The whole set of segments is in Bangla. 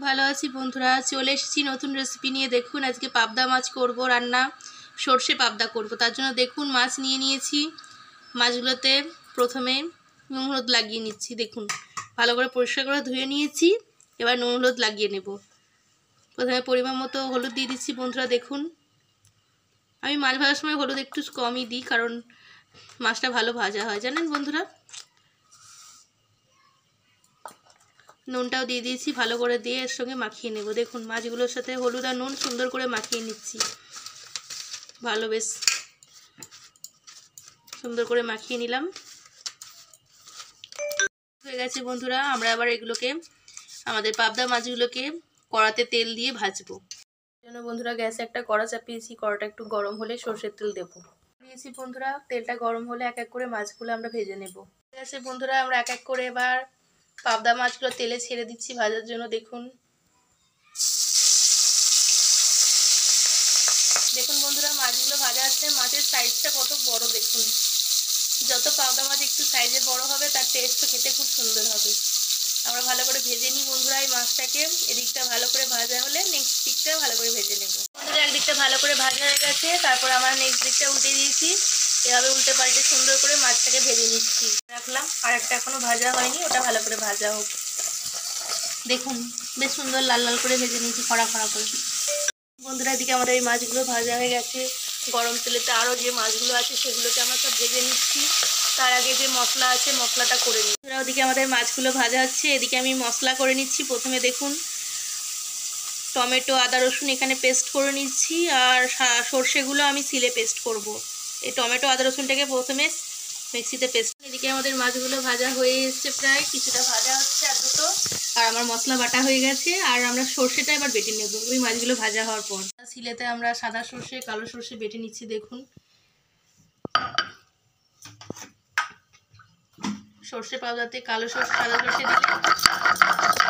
ভালো আছি বন্ধুরা, চলে এসেছি নতুন রেসিপি নিয়ে। দেখুন আজকে পাবদা মাছ করব রান্না, সর্ষে পাবদা করব। তার জন্য দেখুন মাছ নিয়ে নিয়েছি। মাছগুলোতে প্রথমে নুন হলুদ লাগিয়ে নিচ্ছি। দেখুন ভালো করে পরিষ্কার করে ধুয়ে নিয়েছি, এবার নুন হলুদ লাগিয়ে নেব। প্রথমে পরিমাণ মতো হলুদ দিয়ে দিচ্ছি বন্ধুরা। দেখুন আমি মাছ ভাজার সময় হলুদ একটু কমই দিই, কারণ মাছটা ভালো ভাজা হয় জানেন বন্ধুরা। নুনটাও দিয়ে দিয়েছি, ভালো করে দিয়ে এর সঙ্গে মাখিয়ে নেব। দেখুন মাছগুলোর সাথে হলুদ আর নুন সুন্দর করে মাখিয়ে নিচ্ছি। ভালো বেশ সুন্দর করে মাখিয়ে নিলাম। হয়ে গেছে বন্ধুরা, আমরা আবার এগুলোকে আমাদের পাবদা মাছগুলোকে কড়াতে তেল দিয়ে ভাজবো। জন্য বন্ধুরা গ্যাসে একটা কড়া চাপিয়েছি। কড়াটা একটু গরম হলে সরষের তেল দেবো দিয়েছি বন্ধুরা। তেলটা গরম হলে এক এক করে মাছগুলো আমরা ভেজে নেব। ঠিক আছে বন্ধুরা, আমরা এক এক করে এবার পাবদা মাছগুলো তেলে ছেড়ে দিচ্ছি ভাজার জন্য। দেখুন দেখুন বন্ধুরা মাছগুলো ভাজা আছে। মাছের সাইজটা কত বড় দেখুন। যত পাবদা মাছ একটু সাইজে বড় হবে তার টেস্টও খেতে খুব সুন্দর হবে। আমরা ভালো করে ভেজে নিই বন্ধুরা এই মাছটাকে। এদিকটা ভালো করে ভাজা হলে নেক্সট দিকটাও ভালো করে ভেজে নেব বন্ধুরা। একদিকটা ভালো করে ভাজা হয়ে গেছে, তারপর আমরা নেক্সট দিকটা উল্টে দিয়েছি। এভাবে উল্টে পাল্টে সুন্দর করে মাছটাকে ভেজে নিচ্ছি। রাখলাম, আর একটা এখনো ভাজা হয়নি, ওটা ভালো করে ভাজা হোক। দেখুন বেশ সুন্দর লাল লাল করে ভেজে নিয়েছি, খড়া খড়া করে। বন্ধুরা এদিকে আমাদের এই মাছগুলো ভাজা হয়ে গেছে। গরম তেলেতে আরও যে মাছগুলো আছে সেগুলোকে আমরা সব ভেজে নিচ্ছি। তার আগে যে মশলা আছে মশলাটা করে নিচ্ছি। ওদিকে আমাদের মাছগুলো ভাজা হচ্ছে, এদিকে আমি মশলা করে নিচ্ছি। প্রথমে দেখুন টমেটো আদা রসুন এখানে পেস্ট করে নিচ্ছি, আর সর্ষেগুলো আমি সিলে পেস্ট করব। এই টমেটো আদা রসুনটাকে প্রথমে মিক্সিতে পেস্ট। এদিকে আমাদের মাছগুলো ভাজা হয়ে এসছে, প্রায় কিছুটা ভাজা হচ্ছে আর দুটো। আর আমার মশলা বাটা হয়ে গেছে, আর আমরা সর্ষেটা এবার বেটে নেব ওই মাছগুলো ভাজা হওয়ার পর। সিলেতে আমরা সাদা সর্ষে কালো সর্ষে বেটে নিচ্ছি। দেখুন সর্ষে পাউডারতে কালো সর্ষে সাদা সর্ষে দিলে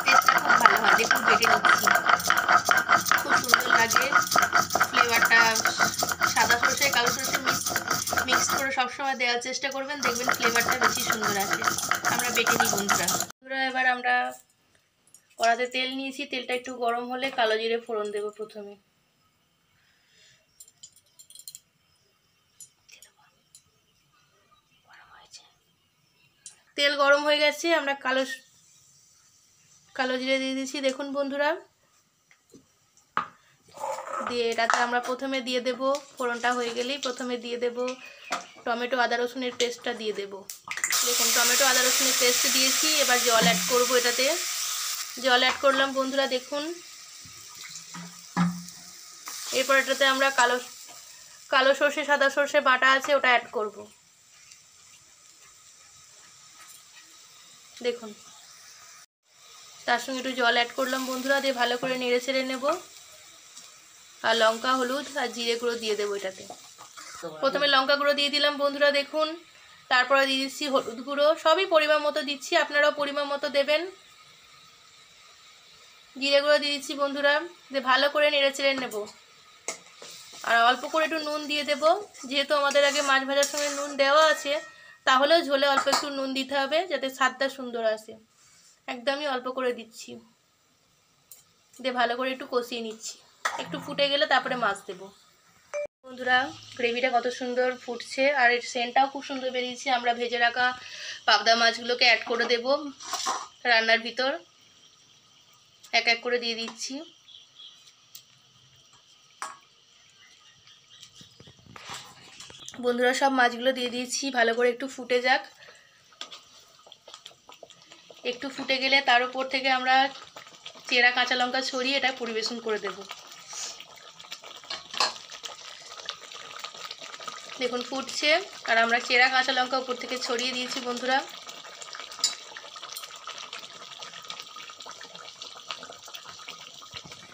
টেস্টটা খুব ভালো হয়। দেখুন বেটে নিচ্ছি, খুব সুন্দর লাগে ফ্লেভারটা। সাদা সর্ষে কালো সর্ষে মিক্স করে সবসময় দেওয়ার চেষ্টা করবেন, দেখবেন ফ্লেভারটা বেশি সুন্দর আসে। আমরা বেটে নিই বন্ধুরা। এবার আমরা কড়াতে তেল নিয়েছি, তেলটা একটু গরম হলে কালো জিরে ফোড়ন দেব প্রথমে। তেল গরম হয়ে গেছে, আমরা কালো জিরে দিয়ে দিয়েছি। দেখুন বন্ধুরা, দিয়ে এটাতে আমরা প্রথমে দিয়ে দেব, ফোড়নটা হয়ে গেলেই প্রথমে দিয়ে দেব টমেটো আদা রসুনের পেস্টটা দিয়ে দেব। দেখুন টমেটো আদা রসুনের পেস্ট দিয়েছি, এবার জল অ্যাড করব। এটাতে জল অ্যাড করলাম বন্ধুরা। দেখুন এরপর এটাতে আমরা কালো সর্ষে সাদা সর্ষে বাটা আছে ওটা অ্যাড করব। দেখুন তার সঙ্গে একটু জল অ্যাড করলাম বন্ধুরা, দিয়ে ভালো করে নেড়ে ছেড়ে নেব। আর লঙ্কা হলুদ আর জিরে গুঁড়ো দিয়ে দেবো এটাতে। প্রথমে লঙ্কা গুঁড়ো দিয়ে দিলাম বন্ধুরা। দেখুন তারপরে দিয়ে দিচ্ছি হলুদ গুঁড়ো, সবই পরিমাণ মতো দিচ্ছি, আপনারাও পরিমাণ মতো দেবেন। জিরে গুঁড়ো দিয়ে দিচ্ছি বন্ধুরা, দিয়ে ভালো করে নেড়ে চেড়ে নেব। আর অল্প করে একটু নুন দিয়ে দেব, যেহেতু আমাদের আগে মাছ ভাজার সঙ্গে নুন দেওয়া আছে, তাহলেও ঝোলে অল্প একটু নুন দিতে হবে যাতে স্বাদটা সুন্দর আসে। একদমই অল্প করে দিচ্ছি, দিয়ে ভালো করে একটু কষিয়ে নিচ্ছি। একটু ফুটে গেলে তারপরে মাছ দেব বন্ধুরা। গ্রেভিটা কত সুন্দর ফুটছে, আর এর সেন্টটাও খুব সুন্দর বেরিয়েছে। আমরা ভেজে রাখা পাবদা মাছগুলোকে অ্যাড করে দেব রান্নার ভিতর। এক এক করে দিয়ে দিচ্ছি। বন্ধুরা সব মাছগুলো দিয়ে দিয়েছি, ভালো করে একটু ফুটে যাক। একটু ফুটে গেলে তার উপর থেকে আমরা চেরা কাঁচা লঙ্কা ছড়িয়ে এটা পরিবেশন করে দেব। দেখুন ফুটছে, আর আমরা চেরা কাঁচা লঙ্কা উপর থেকে ছড়িয়ে দিয়েছি বন্ধুরা।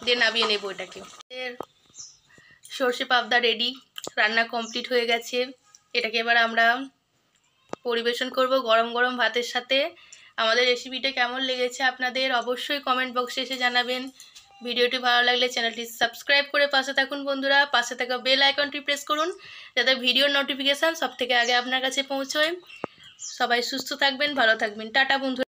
দিয়ে নামিয়ে নেব এটাকে। সর্ষে পাবদা রেডি, রান্না কমপ্লিট হয়ে গেছে। এটাকে এবার আমরা পরিবেশন করব গরম গরম ভাতের সাথে। আমাদের রেসিপিটা কেমন লেগেছে আপনাদের অবশ্যই কমেন্ট বক্সে এসে জানাবেন। ভিডিওটি ভালো লাগলে চ্যানেলটি সাবস্ক্রাইব করে পাশে থাকুন বন্ধুরা। পাশে থাকা বেল আইকনটি প্রেস করুন যাতে ভিডিওর নোটিফিকেশান সবথেকে আগে আপনার কাছে পৌঁছয়। সবাই সুস্থ থাকবেন, ভালো থাকবেন। টাটা বন্ধুরা।